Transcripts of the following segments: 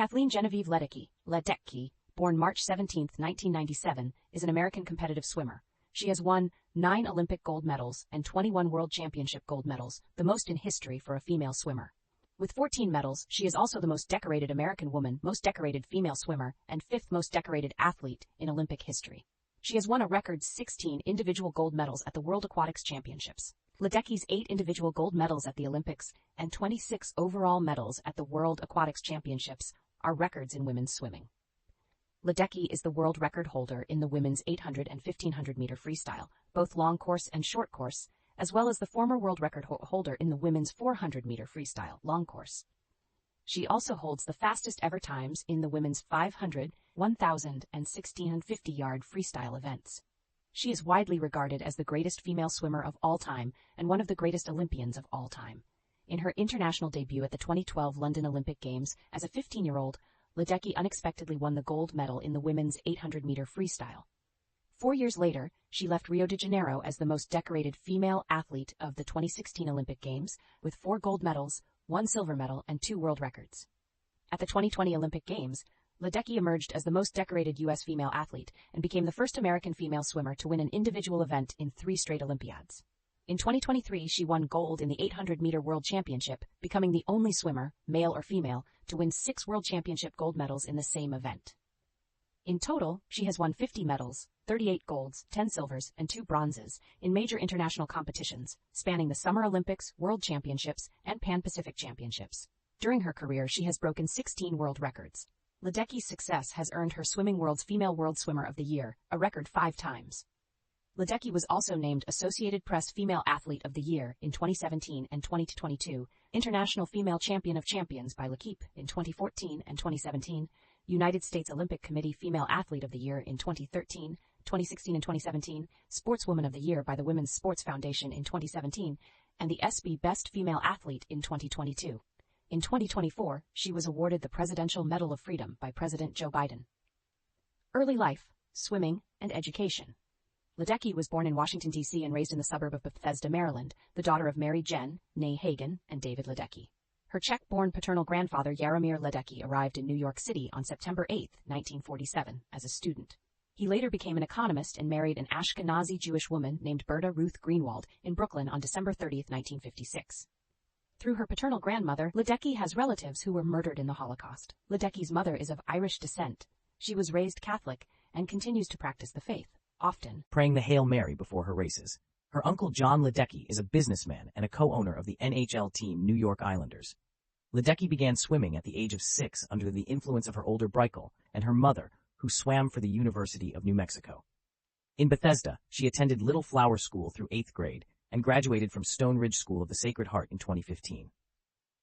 Kathleen Genevieve Ledecky, born March 17, 1997, is an American competitive swimmer. She has won 9 Olympic gold medals and 21 World Championship gold medals, the most in history for a female swimmer. With 14 medals, she is also the most decorated American woman, most decorated female swimmer, and 5th most decorated athlete in Olympic history. She has won a record 16 individual gold medals at the World Aquatics Championships. Ledecky's 8 individual gold medals at the Olympics and 26 overall medals at the World Aquatics Championships are records in women's swimming. Ledecky is the world record holder in the women's 800 and 1500 meter freestyle, both long course and short course, as well as the former world record holder in the women's 400 meter freestyle, long course. She also holds the fastest ever times in the women's 500, 1000, and 1650-yard freestyle events. She is widely regarded as the greatest female swimmer of all time and one of the greatest Olympians of all time. In her international debut at the 2012 London Olympic Games as a 15-year-old, Ledecky unexpectedly won the gold medal in the women's 800-meter freestyle. 4 years later, she left Rio de Janeiro as the most decorated female athlete of the 2016 Olympic Games, with 4 gold medals, 1 silver medal, and 2 world records. At the 2020 Olympic Games, Ledecky emerged as the most decorated U.S. female athlete and became the first American female swimmer to win an individual event in 3 straight Olympiads. In 2023, she won gold in the 800-meter World Championship, becoming the only swimmer, male or female, to win 6 World Championship gold medals in the same event. In total, she has won 50 medals, 38 golds, 10 silvers, and 2 bronzes in major international competitions, spanning the Summer Olympics, World Championships, and Pan-Pacific Championships. During her career, she has broken 16 world records. Ledecky's success has earned her Swimming World's Female World Swimmer of the Year, a record 5 times. Ledecky was also named Associated Press Female Athlete of the Year in 2017 and 2022, International Female Champion of Champions by L'Equipe in 2014 and 2017, United States Olympic Committee Female Athlete of the Year in 2013, 2016 and 2017, Sportswoman of the Year by the Women's Sports Foundation in 2017, and the ESPY Best Female Athlete in 2022. In 2024, she was awarded the Presidential Medal of Freedom by President Joe Biden. Early life, swimming, and education. Ledecky was born in Washington, D.C. and raised in the suburb of Bethesda, Maryland, the daughter of Mary Jen, née Hagen, and David Ledecky. Her Czech-born paternal grandfather Jaromír Ledecky arrived in New York City on September 8, 1947, as a student. He later became an economist and married an Ashkenazi Jewish woman named Berta Ruth Greenwald in Brooklyn on December 30, 1956. Through her paternal grandmother, Ledecky has relatives who were murdered in the Holocaust. Ledecky's mother is of Irish descent. She was raised Catholic and continues to practice the faith, often praying the Hail Mary before her races. Her uncle John Ledecky is a businessman and a co-owner of the NHL team New York Islanders. Ledecky began swimming at the age of 6 under the influence of her older brother and her mother, who swam for the University of New Mexico. In Bethesda, she attended Little Flower School through 8th grade and graduated from Stone Ridge School of the Sacred Heart in 2015.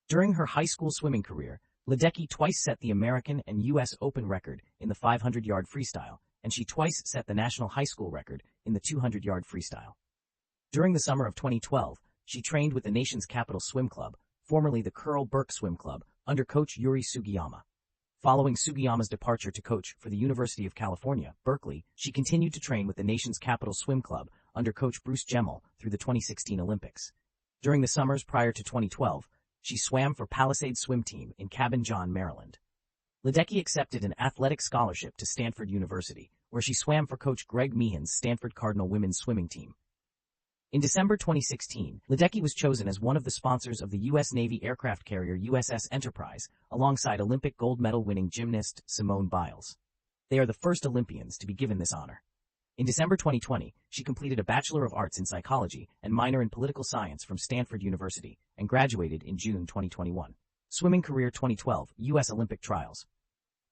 During her high school swimming career, Ledecky twice set the American and U.S. Open record in the 500-yard freestyle, and she twice set the national high school record in the 200-yard freestyle. During the summer of 2012, she trained with the nation's capital swim club, formerly the Curl Burke Swim Club, under coach Yuri Sugiyama. Following Sugiyama's departure to coach for the University of California, Berkeley, she continued to train with the nation's capital swim club under coach Bruce Gemmell through the 2016 Olympics. During the summers prior to 2012, she swam for Palisades Swim Team in Cabin John, Maryland. Ledecky accepted an athletic scholarship to Stanford University, where she swam for coach Greg Meehan's Stanford Cardinal women's swimming team. In December 2016, Ledecky was chosen as one of the sponsors of the U.S. Navy aircraft carrier USS Enterprise, alongside Olympic gold medal winning gymnast Simone Biles. They are the first Olympians to be given this honor. In December 2020, she completed a Bachelor of Arts in Psychology and minor in Political Science from Stanford University and graduated in June 2021. Swimming career 2012 U.S. Olympic Trials.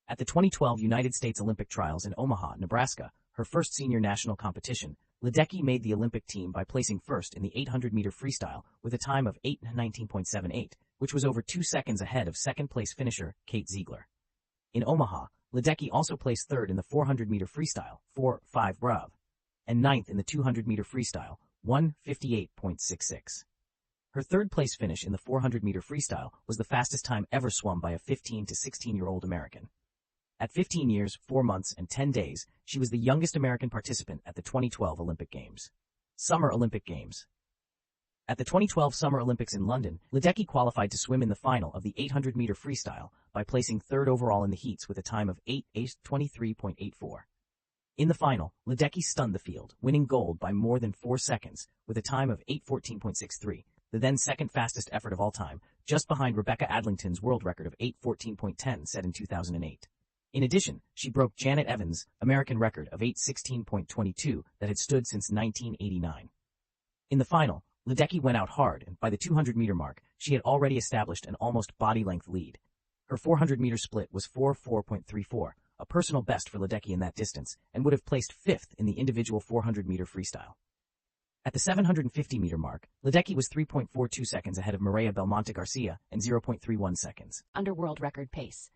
At the 2012 United States Olympic Trials in Omaha, Nebraska, her first senior national competition, Ledecky made the Olympic team by placing first in the 800-meter freestyle with a time of 8:19.78, which was over 2 seconds ahead of second-place finisher Kate Ziegler. In Omaha, Ledecky also placed third in the 400-meter freestyle, 4.5 Brav, and ninth in the 200-meter freestyle, 1:58.66. Her third-place finish in the 400-meter freestyle was the fastest time ever swum by a 15 to 16-year-old American. At 15 years, 4 months, and 10 days, she was the youngest American participant at the 2012 Olympic Games. Summer Olympic Games. At the 2012 Summer Olympics in London, Ledecky qualified to swim in the final of the 800-meter freestyle by placing third overall in the heats with a time of 8:23.84. In the final, Ledecky stunned the field, winning gold by more than 4 seconds with a time of 8:14.63, the then second fastest effort of all time, just behind Rebecca Adlington's world record of 8:14.10 set in 2008. In addition, she broke Janet Evans' American record of 8:16.22 that had stood since 1989. In the final, Ledecky went out hard, and by the 200-meter mark, she had already established an almost body-length lead. Her 400-meter split was 4:4.34, a personal best for Ledecky in that distance, and would have placed fifth in the individual 400-meter freestyle. At the 750-meter mark, Ledecky was 3.42 seconds ahead of Mireia Belmonte Garcia and 0.31 seconds under world record pace.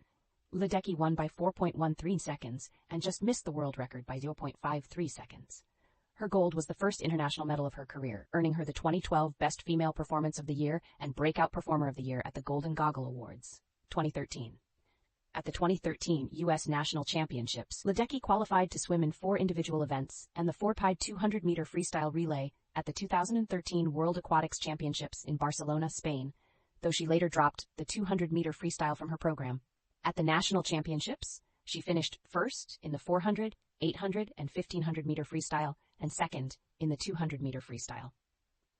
Ledecky won by 4.13 seconds and just missed the world record by 0.53 seconds. Her gold was the first international medal of her career, earning her the 2012 Best Female Performance of the Year and Breakout Performer of the Year at the Golden Goggle Awards, 2013. At the 2013 U.S. National Championships, Ledecky qualified to swim in 4 individual events and the 4x 200-meter freestyle relay at the 2013 World Aquatics Championships in Barcelona, Spain, though she later dropped the 200-meter freestyle from her program. At the National Championships, she finished first in the 400, 800, and 1500-meter freestyle and second in the 200-meter freestyle.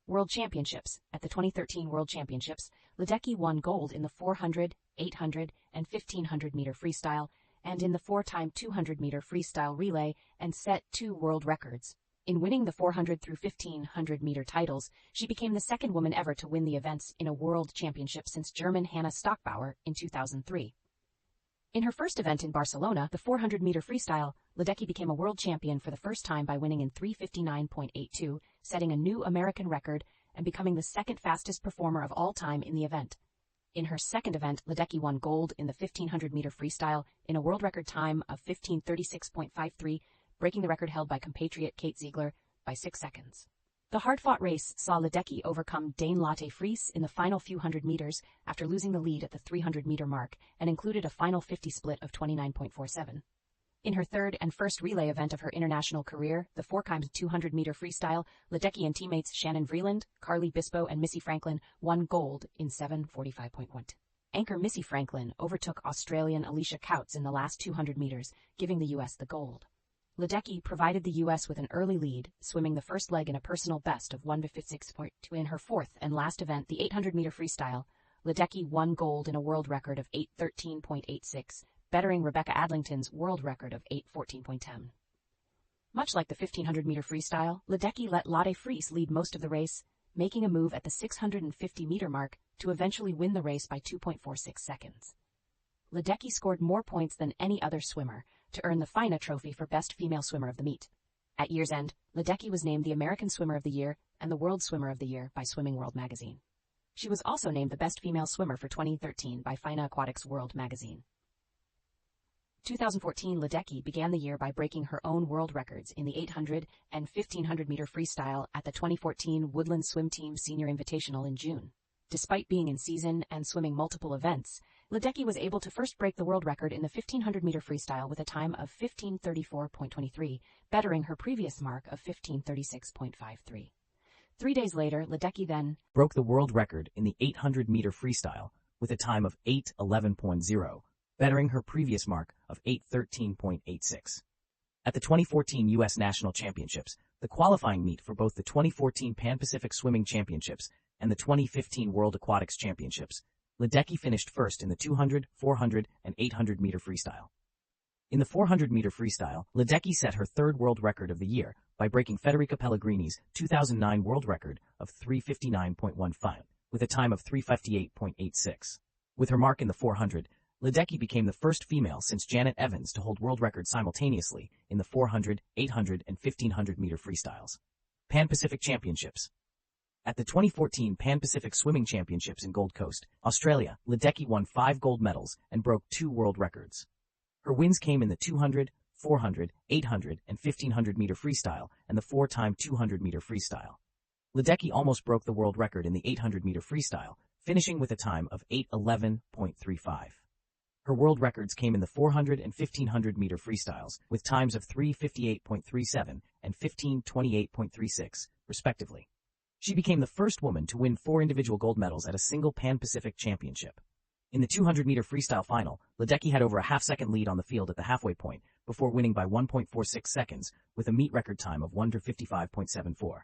World Championships. At the 2013 World Championships, Ledecky won gold in the 400, 800, and 1500-meter freestyle and in the 4x 200-meter freestyle relay and set 2 world records. In winning the 400 through 1500-meter titles, she became the second woman ever to win the events in a world championship since German Hannah Stockbauer in 2003. In her first event in Barcelona, the 400-meter freestyle, Ledecky became a world champion for the first time by winning in 3:59.82, setting a new American record and becoming the second fastest performer of all time in the event. In her second event, Ledecky won gold in the 1500-meter freestyle in a world record time of 15:36.53, breaking the record held by compatriot Kate Ziegler by 6 seconds. The hard-fought race saw Ledecky overcome Dane Lotte Friese in the final few hundred meters after losing the lead at the 300-meter mark and included a final 50 split of 29.47. In her third and first relay event of her international career, the 4x 200-meter freestyle, Ledecky and teammates Shannon Vreeland, Carly Bispo, and Missy Franklin won gold in 7:45.1. Anchor Missy Franklin overtook Australian Alicia Coutts in the last 200 meters, giving the U.S. the gold. Ledecky provided the U.S. with an early lead, swimming the first leg in a personal best of 1:56.2. In her fourth and last event, the 800-meter freestyle, Ledecky won gold in a world record of 8:13.86, bettering Rebecca Adlington's world record of 8:14.10. Much like the 1500-meter freestyle, Ledecky let Lotte Friese lead most of the race, making a move at the 650-meter mark to eventually win the race by 2.46 seconds. Ledecky scored more points than any other swimmer to earn the FINA trophy for Best Female Swimmer of the meet. At year's end, Ledecky was named the American Swimmer of the Year and the World Swimmer of the Year by Swimming World magazine. She was also named the Best Female Swimmer for 2013 by FINA Aquatics World magazine. 2014, Ledecky began the year by breaking her own world records in the 800 and 1500-meter freestyle at the 2014 Woodland Swim Team Senior Invitational in June. Despite being in season and swimming multiple events, Ledecky was able to first break the world record in the 1500-meter freestyle with a time of 15:34.23, bettering her previous mark of 15:36.53. 3 days later, Ledecky then broke the world record in the 800-meter freestyle with a time of 8:11.0, bettering her previous mark of 8:13.86. At the 2014 U.S. National Championships, the qualifying meet for both the 2014 Pan-Pacific Swimming Championships and the 2015 World Aquatics Championships, Ledecky finished first in the 200, 400, and 800-meter freestyle. In the 400-meter freestyle, Ledecky set her third world record of the year by breaking Federica Pellegrini's 2009 world record of 3:59.15 with a time of 3:58.86. With her mark in the 400, Ledecky became the first female since Janet Evans to hold world records simultaneously in the 400, 800, and 1500-meter freestyles. Pan-Pacific Championships. At the 2014 Pan-Pacific Swimming Championships in Gold Coast, Australia, Ledecky won 5 gold medals and broke 2 world records. Her wins came in the 200, 400, 800, and 1500-meter freestyle and the 4x 200-meter freestyle. Ledecky almost broke the world record in the 800-meter freestyle, finishing with a time of 8:11.35. Her world records came in the 400 and 1500-meter freestyles, with times of 3:58.37 and 15:28.36, respectively. She became the first woman to win 4 individual gold medals at a single Pan-Pacific Championship. In the 200-meter freestyle final, Ledecky had over a half-second lead on the field at the halfway point before winning by 1.46 seconds with a meet record time of 1:55.74.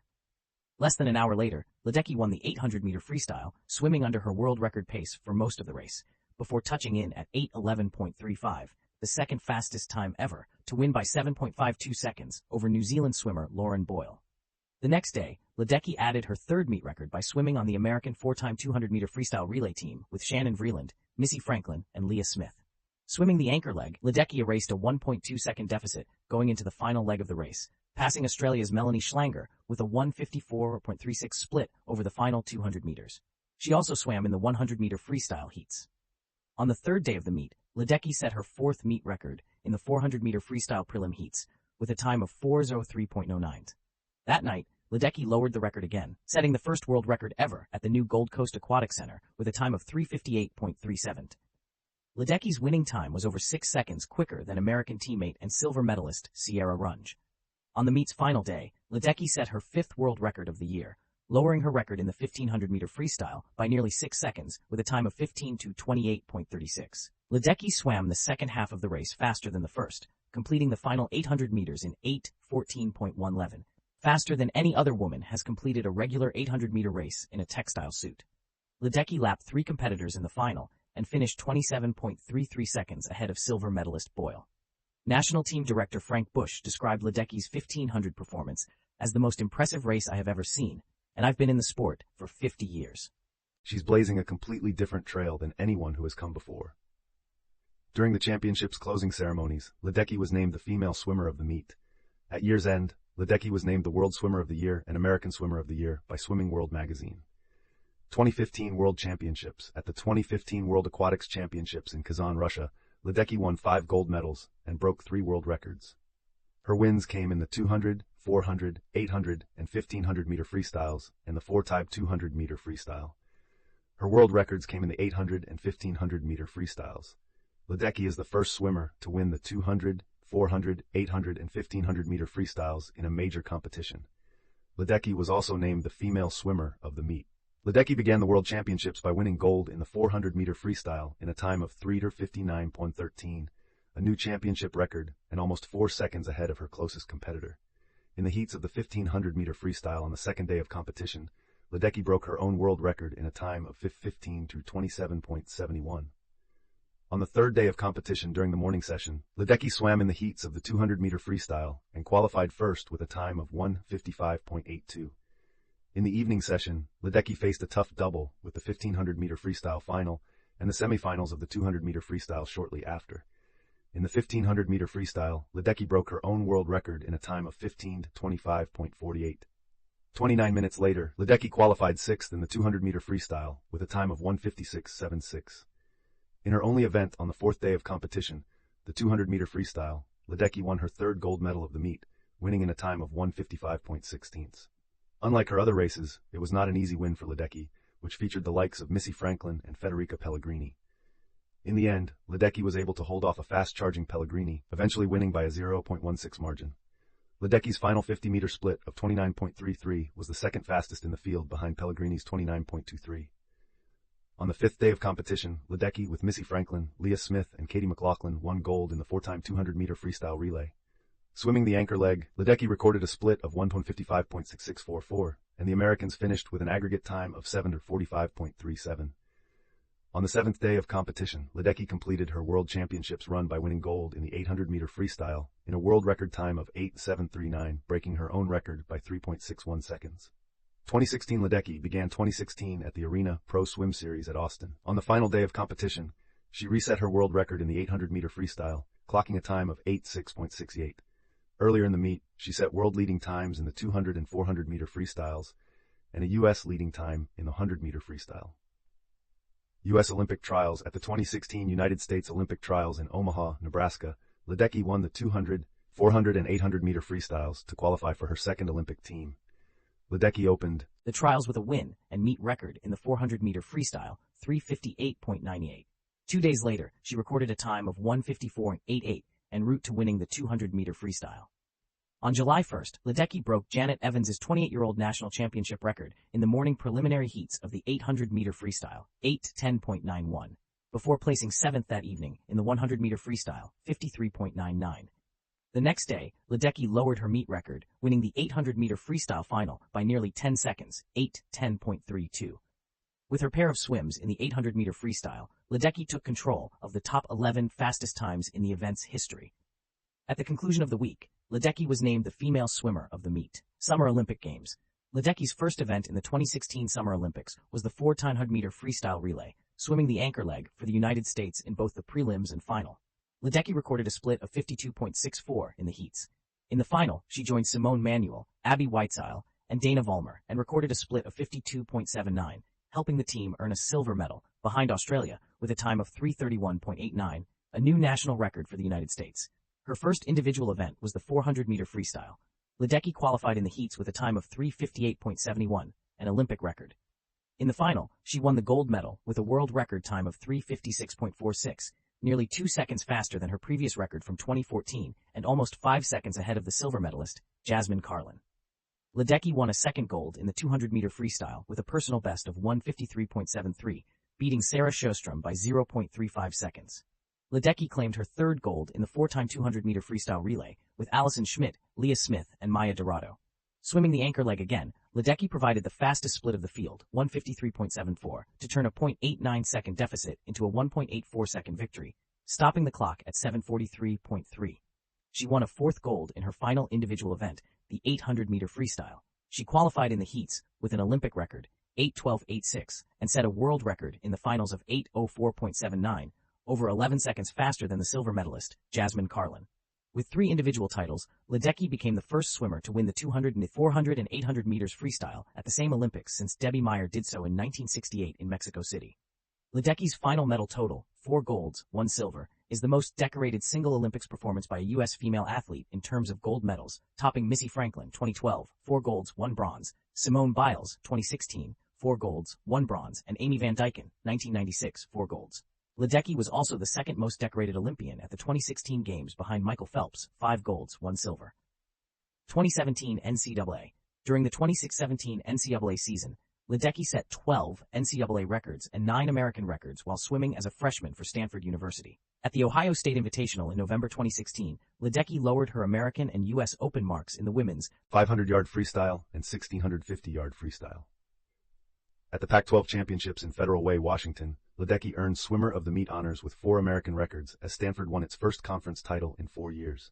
Less than an hour later, Ledecky won the 800-meter freestyle, swimming under her world record pace for most of the race, before touching in at 8:11.35, the second fastest time ever, to win by 7.52 seconds over New Zealand swimmer Lauren Boyle. The next day, Ledecky added her third meet record by swimming on the American 4x 200-meter freestyle relay team with Shannon Vreeland, Missy Franklin, and Leah Smith. Swimming the anchor leg, Ledecky erased a 1.2-second deficit going into the final leg of the race, passing Australia's Melanie Schlanger with a 1:54.36 split over the final 200 meters. She also swam in the 100-meter freestyle heats. On the third day of the meet, Ledecky set her fourth meet record in the 400-meter freestyle prelim heats with a time of 4:03.09. That night, Ledecky lowered the record again, setting the first world record ever at the new Gold Coast Aquatics Center with a time of 3:58.37. Ledecky's winning time was over 6 seconds quicker than American teammate and silver medalist Sierra Runge. On the meet's final day, Ledecky set her 5th world record of the year, lowering her record in the 1500-meter freestyle by nearly 6 seconds with a time of 15:28.36. Ledecky swam the second half of the race faster than the first, completing the final 800 meters in 8:14.11, faster than any other woman has completed a regular 800-meter race in a textile suit. Ledecky lapped 3 competitors in the final and finished 27.33 seconds ahead of silver medalist Boyle. National team director Frank Bush described Ledecky's 1500 performance as the most impressive race I have ever seen, and I've been in the sport for 50 years. She's blazing a completely different trail than anyone who has come before. During the championship's closing ceremonies, Ledecky was named the female swimmer of the meet. At year's end, Ledecky was named the World Swimmer of the Year and American Swimmer of the Year by Swimming World magazine. 2015 World Championships. At the 2015 World Aquatics Championships in Kazan, Russia, Ledecky won 5 gold medals and broke 3 world records. Her wins came in the 200, 400, 800, and 1500-meter freestyles and the 4x 200-meter freestyle. Her world records came in the 800 and 1500-meter freestyles. Ledecky is the first swimmer to win the 200, 400, 800, and 1500-meter freestyles in a major competition. Ledecky was also named the female swimmer of the meet. Ledecky began the World Championships by winning gold in the 400-meter freestyle in a time of 3:59.13, a new championship record and almost 4 seconds ahead of her closest competitor. In the heats of the 1500-meter freestyle on the second day of competition, Ledecky broke her own world record in a time of 5:15.27.71. On the third day of competition during the morning session, Ledecky swam in the heats of the 200-meter freestyle and qualified first with a time of 1:55.82. In the evening session, Ledecky faced a tough double with the 1500-meter freestyle final and the semifinals of the 200-meter freestyle shortly after. In the 1500-meter freestyle, Ledecky broke her own world record in a time of 15:25.48. 29 minutes later, Ledecky qualified 6th in the 200-meter freestyle with a time of 1:56.76. In her only event on the 4th day of competition, the 200-meter freestyle, Ledecky won her 3rd gold medal of the meet, winning in a time of 1:55.16. Unlike her other races, it was not an easy win for Ledecky, which featured the likes of Missy Franklin and Federica Pellegrini. In the end, Ledecky was able to hold off a fast-charging Pellegrini, eventually winning by a 0.16 margin. Ledecky's final 50-meter split of 29.33 was the second fastest in the field behind Pellegrini's 29.23. On the 5th day of competition, Ledecky, with Missy Franklin, Leah Smith, and Katie McLaughlin, won gold in the 4x 200-meter freestyle relay. Swimming the anchor leg, Ledecky recorded a split of 1:55.6644, and the Americans finished with an aggregate time of 7:45.37. On the 7th day of competition, Ledecky completed her World Championships run by winning gold in the 800-meter freestyle in a world record time of 8:739, breaking her own record by 3.61 seconds. 2016 Ledecky began 2016 at the Arena Pro Swim Series at Austin. On the final day of competition, she reset her world record in the 800-meter freestyle, clocking a time of 8:6.68. Earlier in the meet, she set world-leading times in the 200 and 400-meter freestyles and a U.S. leading time in the 100-meter freestyle. U.S. Olympic Trials. At the 2016 United States Olympic Trials in Omaha, Nebraska, Ledecky won the 200, 400, and 800-meter freestyles to qualify for her second Olympic team. Ledecky opened the trials with a win and meet record in the 400-meter freestyle, 3:58.98. 2 days later, she recorded a time of 1:54.88 en route to winning the 200-meter freestyle. On July 1st, Ledecky broke Janet Evans's 28-year-old national championship record in the morning preliminary heats of the 800-meter freestyle, 8:10.91, before placing 7th that evening in the 100-meter freestyle, 53.99. The next day, Ledecky lowered her meet record, winning the 800-meter freestyle final by nearly 10 seconds, 8:10.32. With her pair of swims in the 800-meter freestyle, Ledecky took control of the top 11 fastest times in the event's history. At the conclusion of the week, Ledecky was named the female swimmer of the meet. Summer Olympic Games. Ledecky's first event in the 2016 Summer Olympics was the 4x100-meter freestyle relay, swimming the anchor leg for the United States in both the prelims and final. Ledecky recorded a split of 52.64 in the heats. In the final, she joined Simone Manuel, Abby Whitesile, and Dana Vollmer, and recorded a split of 52.79, helping the team earn a silver medal, behind Australia, with a time of 3:31.89, a new national record for the United States. Her first individual event was the 400-meter freestyle. Ledecky qualified in the heats with a time of 3:58.71, an Olympic record. In the final, she won the gold medal with a world record time of 3:56.46, nearly 2 seconds faster than her previous record from 2014 and almost 5 seconds ahead of the silver medalist, Jasmine Carlin. Ledecky won a second gold in the 200-meter freestyle with a personal best of 1:53.73, beating Sarah Sjöström by 0.35 seconds. Ledecky claimed her third gold in the 4x200-meter freestyle relay with Allison Schmidt, Leah Smith, and Maya Dorado. Swimming the anchor leg again, Ledecky provided the fastest split of the field, 1:53.74, to turn a 0.89-second deficit into a 1.84-second victory, stopping the clock at 7:43.3. She won a fourth gold in her final individual event, the 800-meter freestyle. She qualified in the heats with an Olympic record, 8:12.86, and set a world record in the finals of 8:04.79, over 11 seconds faster than the silver medalist, Jasmine Carlin. With 3 individual titles, Ledecky became the first swimmer to win the 200, 400, and 800 meters freestyle at the same Olympics since Debbie Meyer did so in 1968 in Mexico City. Ledecky's final medal total, 4 golds, 1 silver, is the most decorated single Olympics performance by a U.S. female athlete in terms of gold medals, topping Missy Franklin, 2012, 4 golds, 1 bronze, Simone Biles, 2016, 4 golds, 1 bronze, and Amy Van Dyken, 1996, 4 golds. Ledecky was also the second most decorated Olympian at the 2016 Games behind Michael Phelps, 5 golds, 1 silver. 2017 NCAA. During the 26-17 NCAA season, Ledecky set 12 NCAA records and 9 American records while swimming as a freshman for Stanford University. At the Ohio State Invitational in November 2016, Ledecky lowered her American and U.S. Open marks in the women's 500-yard freestyle and 1,650-yard freestyle. At the Pac-12 Championships in Federal Way, Washington, Ledecky earned Swimmer of the Meet honors with 4 American records as Stanford won its first conference title in 4 years.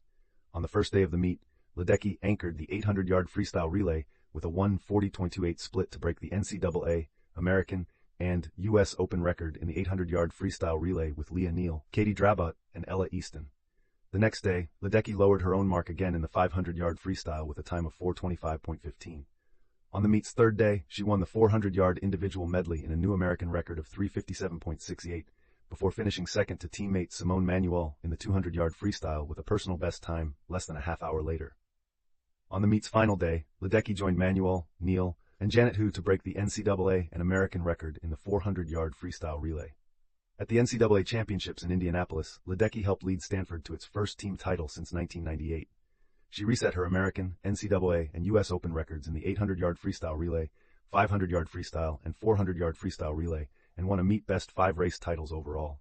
On the first day of the meet, Ledecky anchored the 800-yard freestyle relay with a 1:40.28 split to break the NCAA, American, and U.S. Open record in the 800-yard freestyle relay with Leah Neal, Katie Drabot, and Ella Easton. The next day, Ledecky lowered her own mark again in the 500-yard freestyle with a time of 4:25.15. On the meet's third day, she won the 400-yard individual medley in a new American record of 3:57.68, before finishing second to teammate Simone Manuel in the 200-yard freestyle with a personal best time less than a half hour later. On the meet's final day, Ledecky joined Manuel, Neal, and Janet Hu to break the NCAA and American record in the 400-yard freestyle relay. At the NCAA Championships in Indianapolis, Ledecky helped lead Stanford to its first team title since 1998. She reset her American, NCAA, and U.S. Open records in the 800-yard freestyle relay, 500-yard freestyle, and 400-yard freestyle relay, and won a meet best 5 race titles overall.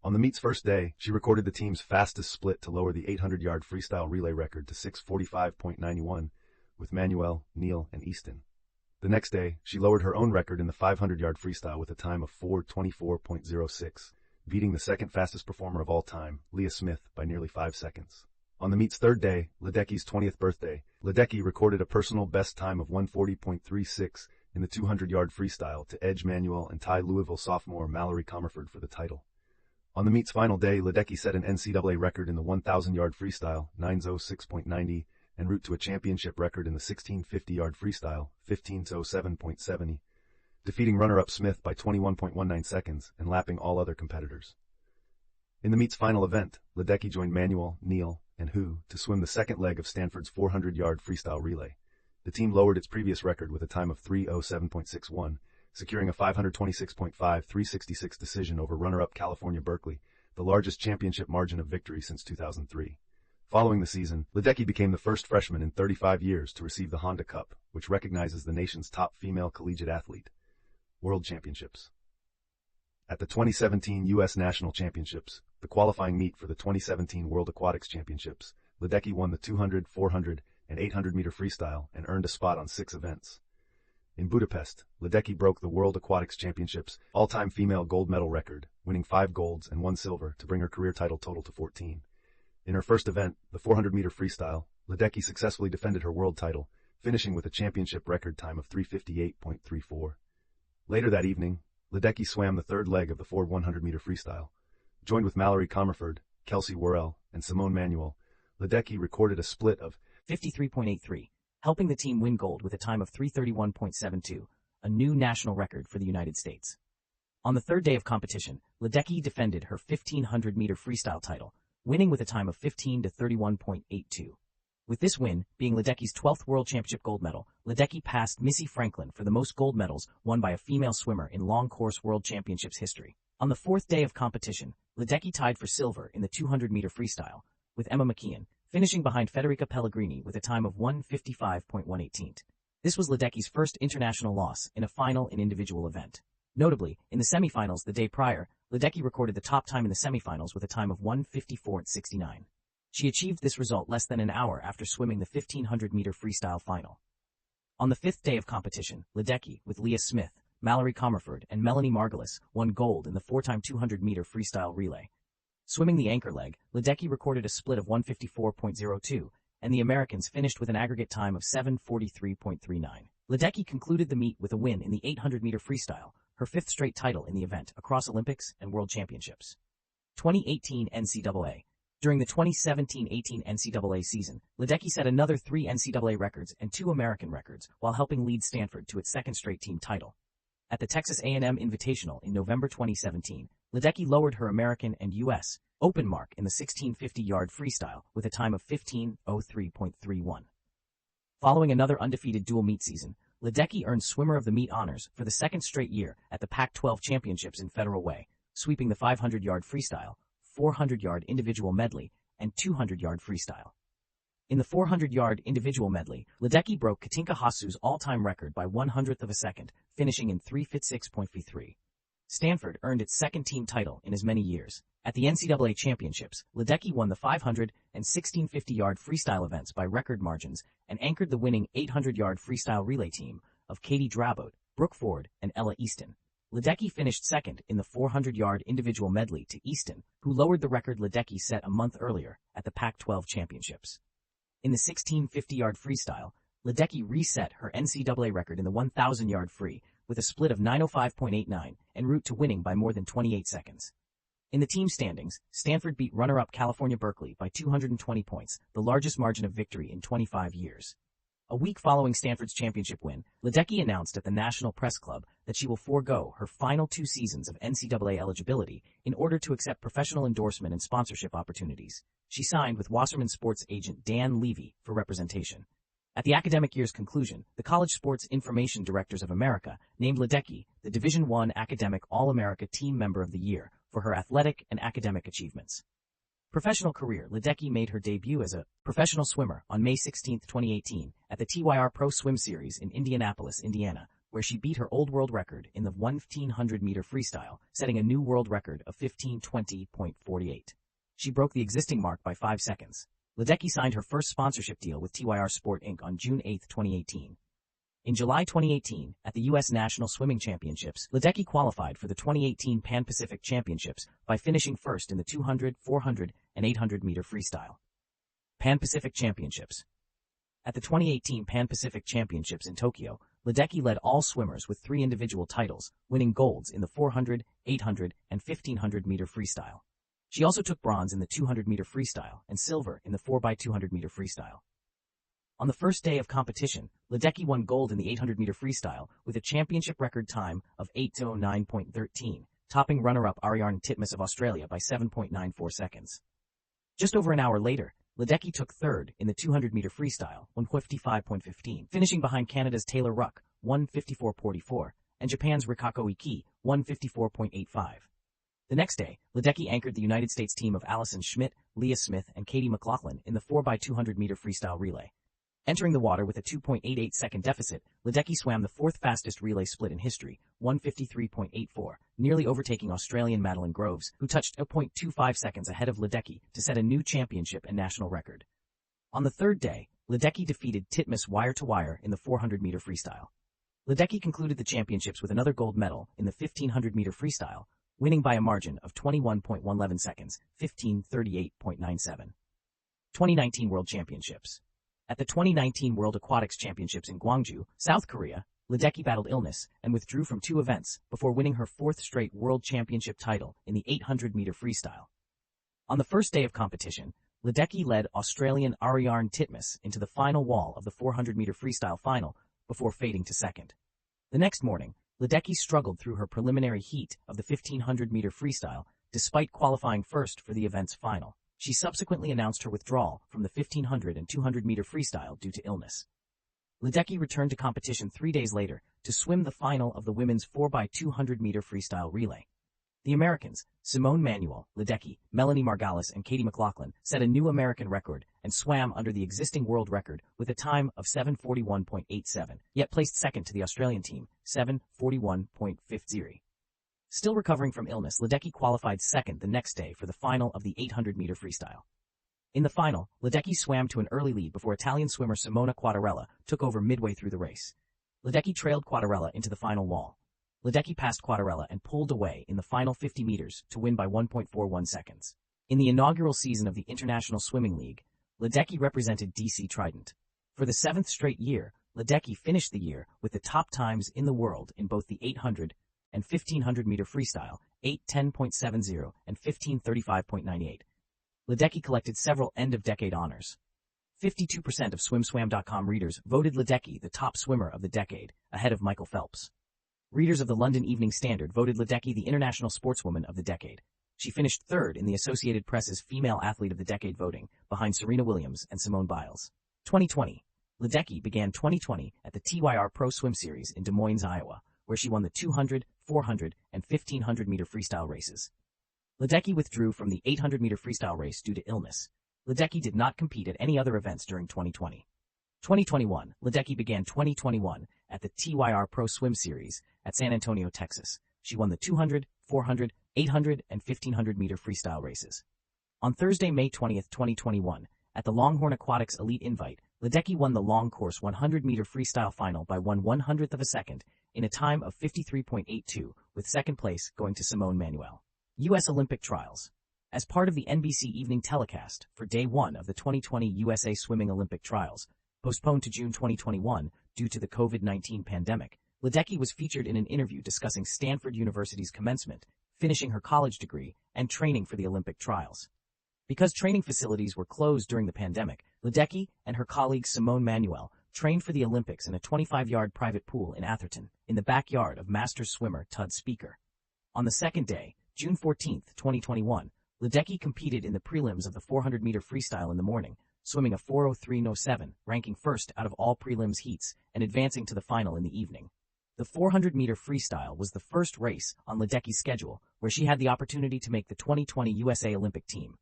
On the meet's first day, she recorded the team's fastest split to lower the 800-yard freestyle relay record to 6:45.91 with Manuel, Neal, and Easton. The next day, she lowered her own record in the 500-yard freestyle with a time of 4:24.06, beating the second fastest performer of all time, Leah Smith, by nearly 5 seconds. On the meet's third day, Ledecky's 20th birthday, Ledecky recorded a personal best time of 1:40.36 in the 200-yard freestyle to edge Manuel and tie Louisville sophomore Mallory Comerford for the title. On the meet's final day, Ledecky set an NCAA record in the 1,000-yard freestyle, 9:06.90, en route to a championship record in the 1,650-yard freestyle, 15:07.70, defeating runner-up Smith by 21.19 seconds and lapping all other competitors. In the meet's final event, Ledecky joined Manuel, Neal, and Hu to swim the second leg of Stanford's 400-yard freestyle relay. The team lowered its previous record with a time of 3:07.61, securing a 526.5 366 decision over runner-up California Berkeley, the largest championship margin of victory since 2003. Following the season, Ledecky became the first freshman in 35 years to receive the Honda Cup, which recognizes the nation's top female collegiate athlete. World Championships. At the 2017 U.S. National Championships, the qualifying meet for the 2017 World Aquatics Championships, Ledecky won the 200, 400, and 800-meter freestyle and earned a spot on 6 events. In Budapest, Ledecky broke the World Aquatics Championships all-time female gold medal record, winning 5 golds and 1 silver to bring her career title total to 14. In her first event, the 400-meter freestyle, Ledecky successfully defended her world title, finishing with a championship record time of 3:58.34. Later that evening, Ledecky swam the third leg of the 100-meter freestyle. Joined with Mallory Comerford, Kelsey Worrell, and Simone Manuel, Ledecky recorded a split of 53.83, helping the team win gold with a time of 3:31.72, a new national record for the United States. On the third day of competition, Ledecky defended her 1500-meter freestyle title, winning with a time of 15:31.82. With this win, being Ledecky's 12th World Championship gold medal, Ledecky passed Missy Franklin for the most gold medals won by a female swimmer in long course World Championships history. On the fourth day of competition, Ledecky tied for silver in the 200-meter freestyle, with Emma McKeon finishing behind Federica Pellegrini with a time of 1:55.18. This was Ledecky's first international loss in a final in individual event. Notably, in the semifinals the day prior, Ledecky recorded the top time in the semifinals with a time of 1:54.69. She achieved this result less than an hour after swimming the 1500-meter freestyle final. On the fifth day of competition, Ledecky, with Leah Smith, Mallory Comerford, and Melanie Margulis, won gold in the 4x200-meter freestyle relay. Swimming the anchor leg, Ledecky recorded a split of 1:54.02, and the Americans finished with an aggregate time of 7:43.39. Ledecky concluded the meet with a win in the 800-meter freestyle, her fifth straight title in the event across Olympics and World Championships. 2018 NCAA. During the 2017-18 NCAA season, Ledecky set another 3 NCAA records and 2 American records while helping lead Stanford to its second straight team title. At the Texas A&M Invitational in November 2017, Ledecky lowered her American and U.S. Open mark in the 1650-yard freestyle with a time of 15:03.31. Following another undefeated dual meet season, Ledecky earned Swimmer of the Meet honors for the second straight year at the Pac-12 Championships in Federal Way, sweeping the 500-yard freestyle, 400-yard individual medley, and 200-yard freestyle. In the 400-yard individual medley, Ledecky broke Katinka Hasu's all-time record by 1/100th of a second, finishing in 3:56.53. Stanford earned its second team title in as many years. At the NCAA Championships, Ledecky won the 500 and 1650-yard freestyle events by record margins and anchored the winning 800-yard freestyle relay team of Katie Drabot, Brooke Ford, and Ella Easton. Ledecky finished second in the 400-yard individual medley to Easton, who lowered the record Ledecky set a month earlier at the Pac-12 Championships. In the 1650-yard freestyle, Ledecky reset her NCAA record in the 1,000-yard free with a split of 9:05.89 en route to winning by more than 28 seconds. In the team standings, Stanford beat runner-up California Berkeley by 220 points, the largest margin of victory in 25 years. A week following Stanford's championship win, Ledecky announced at the National Press Club that she will forego her final 2 seasons of NCAA eligibility in order to accept professional endorsement and sponsorship opportunities. She signed with Wasserman sports agent Dan Levy for representation. At the academic year's conclusion, the College Sports Information Directors of America named Ledecky the Division I Academic All-America Team Member of the Year for her athletic and academic achievements. Professional career. Ledecky made her debut as a professional swimmer on May 16, 2018, at the TYR Pro Swim Series in Indianapolis, Indiana, where she beat her old world record in the 1500-meter freestyle, setting a new world record of 15:20.48. She broke the existing mark by 5 seconds. Ledecky signed her first sponsorship deal with TYR Sport Inc. on June 8, 2018. In July 2018, at the U.S. National Swimming Championships, Ledecky qualified for the 2018 Pan-Pacific Championships by finishing first in the 200, 400, and 800-meter freestyle. Pan-Pacific Championships. At the 2018 Pan-Pacific Championships in Tokyo, Ledecky led all swimmers with 3 individual titles, winning golds in the 400, 800, and 1500-meter freestyle. She also took bronze in the 200-meter freestyle and silver in the 4x200-meter freestyle. On the first day of competition, Ledecky won gold in the 800-meter freestyle with a championship record time of 8:09.13, topping runner-up Ariarne Titmus of Australia by 7.94 seconds. Just over an hour later, Ledecky took third in the 200-meter freestyle, 1:55.15, finishing behind Canada's Taylor Ruck, 1:54.44, and Japan's Rikako Iki, 1:54.85. The next day, Ledecky anchored the United States team of Allison Schmidt, Leah Smith, and Katie McLaughlin in the 4x200-meter freestyle relay. Entering the water with a 2.88-second deficit, Ledecky swam the fourth fastest relay split in history, 1:53.84, nearly overtaking Australian Madeline Groves, who touched 0.25 seconds ahead of Ledecky to set a new championship and national record. On the third day, Ledecky defeated Titmus wire-to-wire in the 400-meter freestyle. Ledecky concluded the championships with another gold medal in the 1500-meter freestyle, winning by a margin of 21.11 seconds, 15:38.97. 2019 World Championships. At the 2019 World Aquatics Championships in Gwangju, South Korea, Ledecky battled illness and withdrew from 2 events before winning her 4th straight World Championship title in the 800-meter freestyle. On the first day of competition, Ledecky led Australian Ariarne Titmus into the final wall of the 400-meter freestyle final before fading to second. The next morning, Ledecky struggled through her preliminary heat of the 1500-meter freestyle despite qualifying first for the event's final. She subsequently announced her withdrawal from the 1500 and 200-meter freestyle due to illness. Ledecky returned to competition 3 days later to swim the final of the women's 4x200-meter freestyle relay. The Americans, Simone Manuel, Ledecky, Melanie Margalis, and Katie McLaughlin set a new American record and swam under the existing world record with a time of 7:41.87, yet placed second to the Australian team, 7:41.50. Still recovering from illness, Ledecky qualified second the next day for the final of the 800-meter freestyle. In the final, Ledecky swam to an early lead before Italian swimmer Simona Quadarella took over midway through the race. Ledecky trailed Quadarella into the final wall. Ledecky passed Quadarella and pulled away in the final 50 meters to win by 1.41 seconds. In the inaugural season of the International Swimming League, Ledecky represented DC Trident. For the 7th straight year, Ledecky finished the year with the top times in the world in both the 800 and 1500-meter freestyle, 8:10.70 and 15:35.98. Ledecky collected several end-of-decade honors. 52% of SwimSwam.com readers voted Ledecky the top swimmer of the decade, ahead of Michael Phelps. Readers of the London Evening Standard voted Ledecky the International Sportswoman of the Decade. She finished third in the Associated Press's Female Athlete of the Decade voting, behind Serena Williams and Simone Biles. 2020. Ledecky began 2020 at the TYR Pro Swim Series in Des Moines, Iowa, where she won the 200, 400, and 1500-meter freestyle races. Ledecky withdrew from the 800-meter freestyle race due to illness. Ledecky did not compete at any other events during 2020. 2021, Ledecky began 2021 at the TYR Pro Swim Series at San Antonio, Texas. She won the 200, 400, 800, and 1500-meter freestyle races. On Thursday, May 20, 2021, at the Longhorn Aquatics Elite Invite, Ledecky won the long course 100-meter freestyle final by 1/100th of a second in a time of 53.82, with second place going to Simone Manuel. U.S. Olympic Trials. As part of the NBC evening telecast for Day 1 of the 2020 USA Swimming Olympic Trials, postponed to June 2021 due to the COVID-19 pandemic, Ledecky was featured in an interview discussing Stanford University's commencement, finishing her college degree, and training for the Olympic trials. Because training facilities were closed during the pandemic, Ledecky and her colleague Simone Manuel trained for the Olympics in a 25-yard private pool in Atherton, in the backyard of Masters swimmer Tud Speaker. On the second day, June 14, 2021, Ledecky competed in the prelims of the 400-meter freestyle in the morning, swimming a 4:03.07, ranking first out of all prelims heats and advancing to the final in the evening. The 400-meter freestyle was the first race on Ledecky's schedule, where she had the opportunity to make the 2020 USA Olympic team.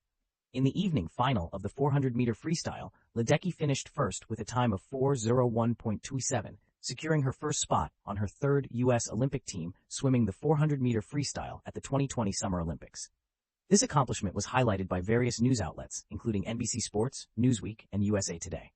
In the evening final of the 400-meter freestyle, Ledecky finished first with a time of 4:01.27, securing her first spot on her third U.S. Olympic team swimming the 400-meter freestyle at the 2020 Summer Olympics. This accomplishment was highlighted by various news outlets, including NBC Sports, Newsweek, and USA Today.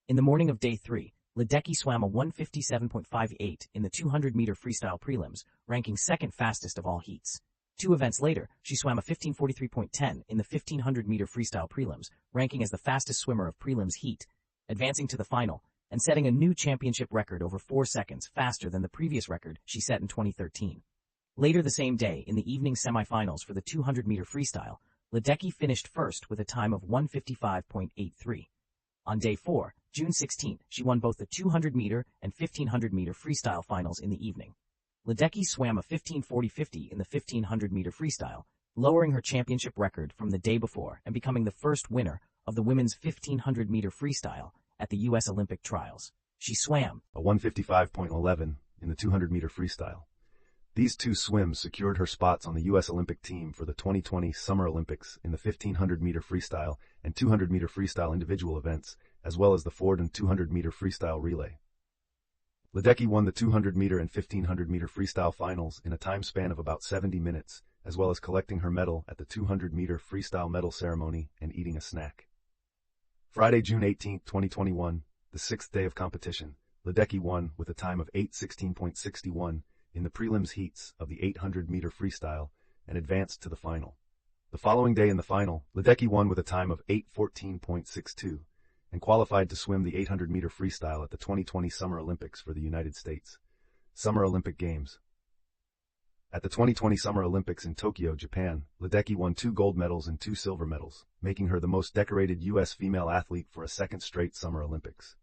In the morning of Day 3, Ledecky swam a 1:57.58 in the 200-meter freestyle prelims, ranking second fastest of all heats. 2 events later, she swam a 15:43.10 in the 1500-meter freestyle prelims, ranking as the fastest swimmer of prelims heat, advancing to the final, and setting a new championship record over 4 seconds faster than the previous record she set in 2013. Later the same day, in the evening semifinals for the 200-meter freestyle, Ledecky finished first with a time of 1:55.83. On Day 4, June 16, she won both the 200-meter and 1500-meter freestyle finals in the evening. Ledecky swam a 15:40.50 in the 1500-meter freestyle, lowering her championship record from the day before and becoming the first winner of the women's 1500-meter freestyle at the U.S. Olympic trials. She swam a 1:55.11 in the 200-meter freestyle. These two swims secured her spots on the U.S. Olympic team for the 2020 Summer Olympics in the 1500-meter freestyle and 200-meter freestyle individual events, as well as the 400 and 200-meter freestyle relay. Ledecky won the 200-meter and 1500-meter freestyle finals in a time span of about 70 minutes, as well as collecting her medal at the 200-meter freestyle medal ceremony and eating a snack. Friday, June 18, 2021, the sixth day of competition, Ledecky won with a time of 8:16.61 in the prelims heats of the 800-meter freestyle and advanced to the final. The following day in the final, Ledecky won with a time of 8:14.62 and qualified to swim the 800-meter freestyle at the 2020 Summer Olympics for the United States. Summer Olympic Games. At the 2020 Summer Olympics in Tokyo, Japan, Ledecky won 2 gold medals and 2 silver medals, making her the most decorated U.S. female athlete for a second straight Summer Olympics.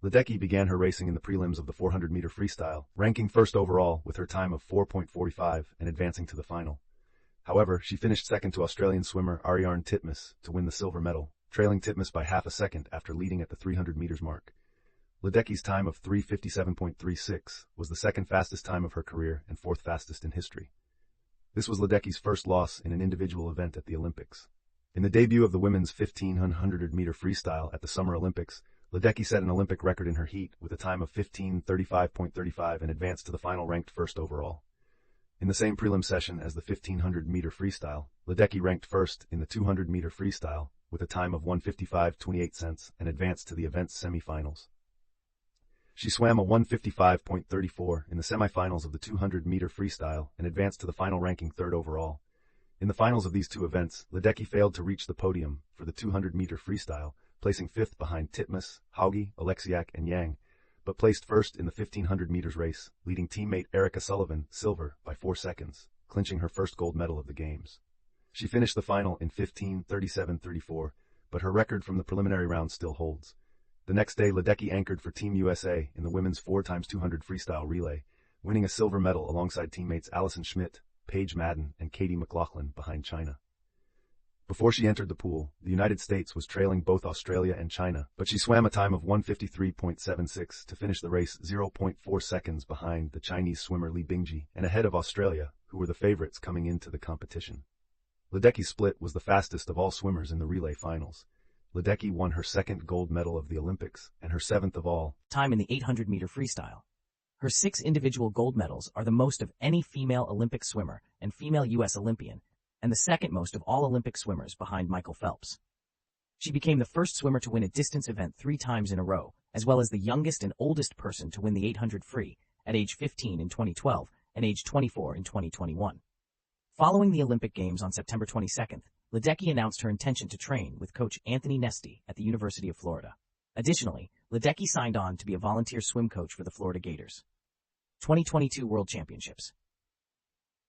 Ledecky began her racing in the prelims of the 400-meter freestyle, ranking first overall with her time of 4.45 and advancing to the final. However, she finished second to Australian swimmer Ariarne Titmus to win the silver medal, trailing Titmus by half a second after leading at the 300 meters mark. Ledecky's time of 3:57.36 was the second fastest time of her career and fourth fastest in history. This was Ledecky's first loss in an individual event at the Olympics. In the debut of the women's 1500-meter freestyle at the Summer Olympics, Ledecky set an Olympic record in her heat with a time of 15:35.35 and advanced to the final ranked first overall. In the same prelim session as the 1500-meter freestyle, Ledecky ranked first in the 200-meter freestyle with a time of 1:55.28 and advanced to the event's semifinals. She swam a 1:55.34 in the semifinals of the 200-meter freestyle and advanced to the final ranking third overall. In the finals of these two events, Ledecky failed to reach the podium for the 200-meter freestyle, placing fifth behind Titmus, Hauge, Alexiak, and Yang, but placed first in the 1500 meters race, leading teammate Erica Sullivan silver by 4 seconds, clinching her first gold medal of the Games. She finished the final in 15:37.34, but her record from the preliminary round still holds. The next day, Ledecky anchored for Team USA in the women's 4x200 freestyle relay, winning a silver medal alongside teammates Allison Schmidt, Paige Madden, and Katie McLaughlin behind China. Before she entered the pool, the United States was trailing both Australia and China, but she swam a time of 1:53.76 to finish the race 0.4 seconds behind the Chinese swimmer Li Bingji and ahead of Australia, who were the favorites coming into the competition. Ledecky's split was the fastest of all swimmers in the relay finals. Ledecky won her second gold medal of the Olympics and her seventh of all time in the 800-meter freestyle. Her 6 individual gold medals are the most of any female Olympic swimmer and female U.S. Olympian, and the second most of all Olympic swimmers behind Michael Phelps. She became the first swimmer to win a distance event 3 times in a row, as well as the youngest and oldest person to win the 800 free, at age 15 in 2012 and age 24 in 2021. Following the Olympic Games on September 22nd, Ledecky announced her intention to train with coach Anthony Nesty at the University of Florida. Additionally, Ledecky signed on to be a volunteer swim coach for the Florida Gators. 2022 World Championships.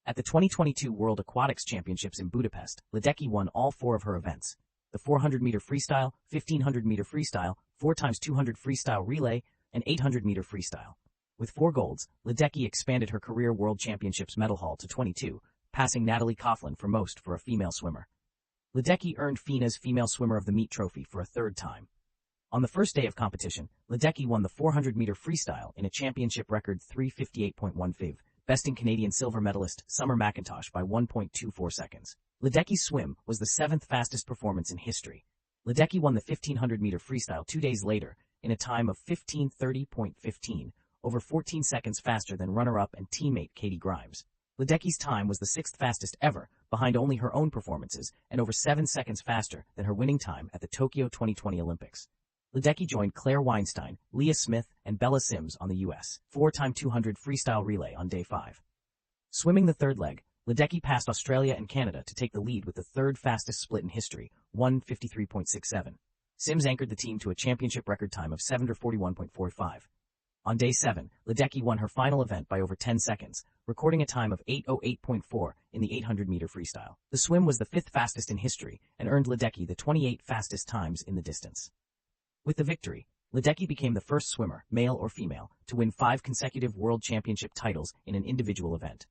At the 2022 World Aquatics Championships in Budapest, Ledecky won all 4 of her events: the 400-meter freestyle, 1500-meter freestyle, 4x200 freestyle relay, and 800-meter freestyle. With 4 golds, Ledecky expanded her career World Championships medal haul to 22, passing Natalie Coughlin for most for a female swimmer. Ledecky earned FINA's Female Swimmer of the Meet trophy for a 3rd time. On the first day of competition, Ledecky won the 400-meter freestyle in a championship record 3:58.15, besting Canadian silver medalist Summer McIntosh by 1.24 seconds. Ledecky's swim was the 7th fastest performance in history. Ledecky won the 1500-meter freestyle 2 days later in a time of 15:30.15, over 14 seconds faster than runner-up and teammate Katie Grimes. Ledecky's time was the 6th fastest ever, behind only her own performances, and over 7 seconds faster than her winning time at the Tokyo 2020 Olympics. Ledecky joined Claire Weinstein, Leah Smith, and Bella Sims on the U.S. 4x200 freestyle relay on day 5. Swimming the 3rd leg, Ledecky passed Australia and Canada to take the lead with the 3rd fastest split in history, 1:53.67. Sims anchored the team to a championship record time of 7:41.45. On day 7, Ledecky won her final event by over 10 seconds, recording a time of 8:08.4 in the 800-meter freestyle. The swim was the 5th fastest in history and earned Ledecky the 28 fastest times in the distance. With the victory, Ledecky became the first swimmer, male or female, to win 5 consecutive World Championship titles in an individual event.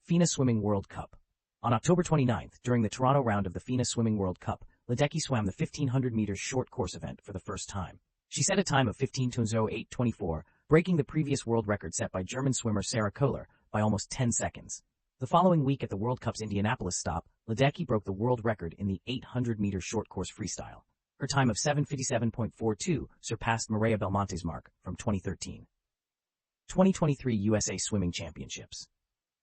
FINA Swimming World Cup. On October 29th, during the Toronto round of the FINA Swimming World Cup, Ledecky swam the 1500 meters short course event for the first time. She set a time of 15:08.24, breaking the previous world record set by German swimmer Sarah Kohler, by almost 10 seconds. The following week at the World Cup's Indianapolis stop, Ledecky broke the world record in the 800-meter short course freestyle. Her time of 7:57.42 surpassed Mireia Belmonte's mark from 2013. 2023 USA Swimming Championships.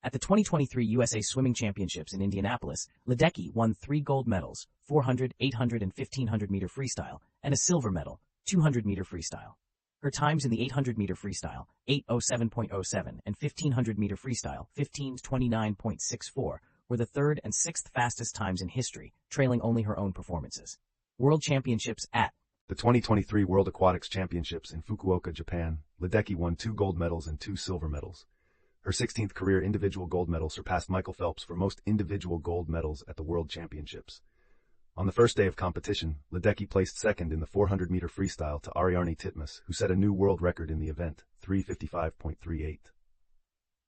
At the 2023 USA Swimming Championships in Indianapolis, Ledecky won 3 gold medals, 400, 800, and 1500-meter freestyle, and a silver medal, 200-meter freestyle. Her times in the 800-meter freestyle, 8:07.07, and 1500-meter freestyle, 15:29.64, were the third and sixth fastest times in history, trailing only her own performances. World Championships at the 2023 World Aquatics Championships in Fukuoka, Japan, Ledecky won 2 gold medals and 2 silver medals. Her 16th career individual gold medal surpassed Michael Phelps for most individual gold medals at the World Championships. On the first day of competition, Ledecky placed second in the 400-meter freestyle to Ariarne Titmus, who set a new world record in the event, 3:55.38.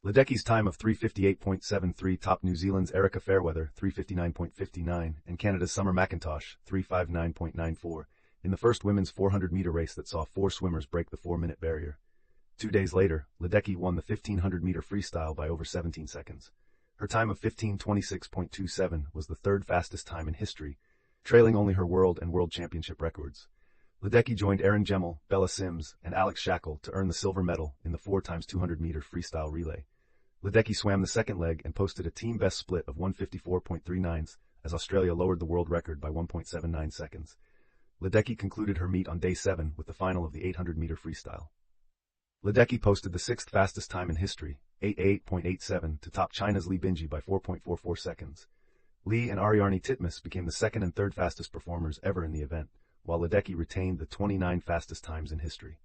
Ledecky's time of 3:58.73 topped New Zealand's Erica Fairweather, 3:59.59, and Canada's Summer McIntosh, 3:59.94, in the first women's 400-meter race that saw 4 swimmers break the 4-minute barrier. 2 days later, Ledecky won the 1500-meter freestyle by over 17 seconds. Her time of 15:26.27 was the third fastest time in history, trailing only her world and world championship records. Ledecky joined Erin Gemmell, Bella Sims, and Alex Shackle to earn the silver medal in the 4x200-meter freestyle relay. Ledecky swam the second leg and posted a team-best split of 1:54.39 as Australia lowered the world record by 1.79 seconds. Ledecky concluded her meet on day 7 with the final of the 800-meter freestyle. Ledecky posted the 6th fastest time in history, 8:08.87, to top China's Li Binji by 4.44 seconds. Li and Ariarne Titmus became the second and third fastest performers ever in the event, while Ledecky retained the 29 fastest times in history.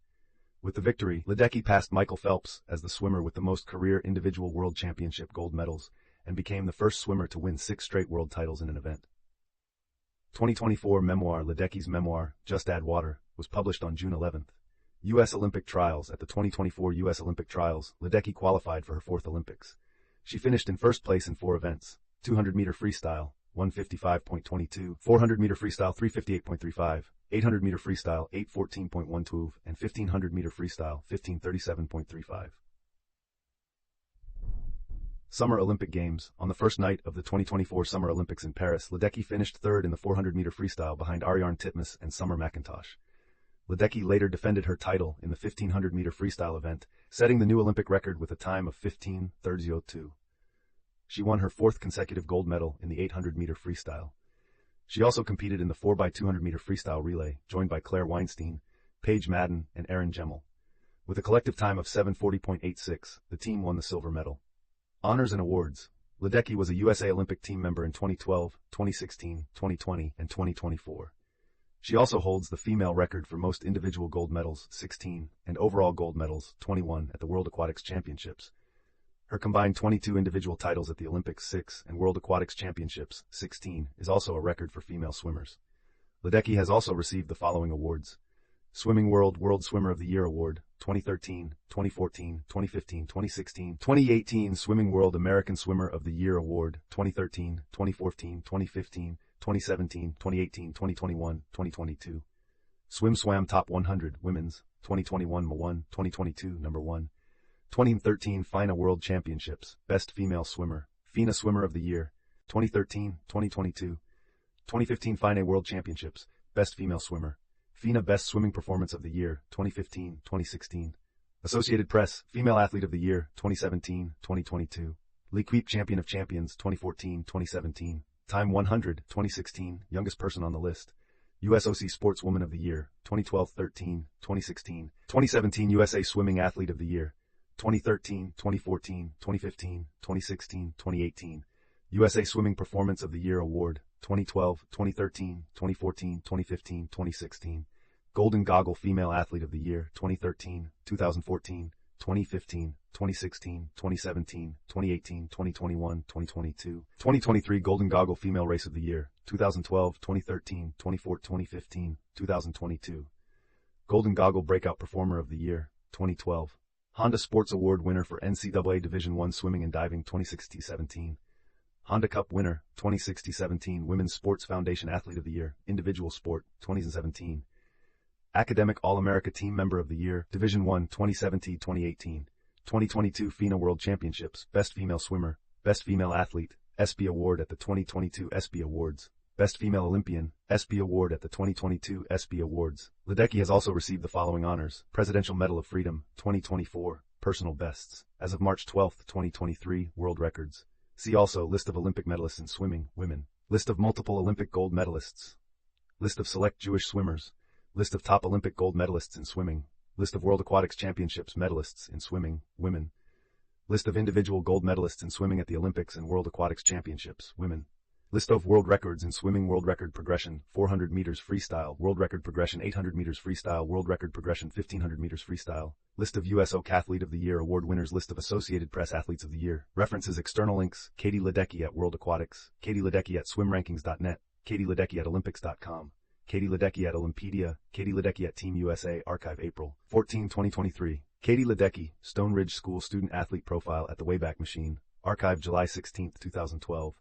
With the victory, Ledecky passed Michael Phelps as the swimmer with the most career individual world championship gold medals and became the first swimmer to win 6 straight world titles in an event. 2024 memoir Ledecky's memoir, Just Add Water, was published on June 11th. U.S. Olympic Trials. At the 2024 U.S. Olympic Trials, Ledecky qualified for her 4th Olympics. She finished in first place in 4 events: 200-meter freestyle, 1:55.22, 400-meter freestyle, 3:58.35, 800-meter freestyle, 8:14.12, and 1500-meter freestyle, 15:37.35. Summer Olympic Games. On the first night of the 2024 Summer Olympics in Paris, Ledecky finished third in the 400-meter freestyle behind Ariarne Titmus and Summer McIntosh. Ledecky later defended her title in the 1500-meter freestyle event, setting the new Olympic record with a time of 15:30.02. She won her 4th consecutive gold medal in the 800-meter freestyle. She also competed in the 4x200-meter freestyle relay, joined by Claire Weinstein, Paige Madden, and Erin Gemmell. With a collective time of 7:40.86, the team won the silver medal. Honors and awards. Ledecky was a USA Olympic team member in 2012, 2016, 2020, and 2024. She also holds the female record for most individual gold medals, 16, and overall gold medals, 21, at the World Aquatics Championships. Her combined 22 individual titles at the Olympics, 6, and World Aquatics Championships, 16, is also a record for female swimmers. Ledecky has also received the following awards: Swimming World Swimmer of the Year Award, 2013, 2014, 2015, 2016, 2018 Swimming World American Swimmer of the Year Award, 2013, 2014, 2015, 2017, 2018, 2021, 2022. Swam Top 100 Women's, 2021 1, 2022 number 1. 2013 FINA World Championships, Best Female Swimmer, FINA Swimmer of the Year, 2013, 2022. 2015 FINA World Championships, Best Female Swimmer, FINA Best Swimming Performance of the Year, 2015, 2016. Associated Press, Female Athlete of the Year, 2017, 2022. L'Equipe Champion of Champions, 2014, 2017. Time 100, 2016, youngest person on the list. USOC Sportswoman of the Year, 2012-13, 2016. 2017 USA Swimming Athlete of the Year, 2013, 2014, 2015, 2016, 2018. USA Swimming Performance of the Year Award, 2012, 2013, 2014, 2015, 2016. Golden Goggle Female Athlete of the Year, 2013, 2014, 2015, 2016, 2017, 2018, 2021, 2022. 2023 Golden Goggle Female Race of the Year, 2012, 2013, 2014, 2015, 2022. Golden Goggle Breakout Performer of the Year, 2012. Honda Sports Award winner for NCAA Division I Swimming and Diving 2016-17. Honda Cup winner, 2016-17 Women's Sports Foundation Athlete of the Year, Individual Sport, 2017. Academic All-America Team Member of the Year, Division I 2017-2018. 2022 FINA World Championships, Best Female Swimmer, Best Female Athlete, ESPY Award at the 2022 ESPY Awards, Best Female Olympian, ESPY Award at the 2022 ESPY Awards. Ledecky has also received the following honors: Presidential Medal of Freedom, 2024, Personal Bests. As of March 12, 2023, World Records. See also List of Olympic medalists in swimming, women. List of multiple Olympic gold medalists. List of select Jewish swimmers. List of top Olympic gold medalists in swimming. List of World Aquatics Championships medalists in swimming, women. List of individual gold medalists in swimming at the Olympics and World Aquatics Championships, women. List of world records in swimming: world record progression 400 meters freestyle, world record progression 800 meters freestyle, world record progression 1500 meters freestyle. List of USO Athlete of the Year award winners. List of Associated Press Athletes of the Year. References: external links: Katie Ledecky at World Aquatics, Katie Ledecky at swimrankings.net, Katie Ledecky at olympics.com, Katie Ledecky at Olympedia, Katie Ledecky at Team USA. Archive April 14, 2023. Katie Ledecky, Stone Ridge School Student Athlete Profile at the Wayback Machine. Archive July 16, 2012.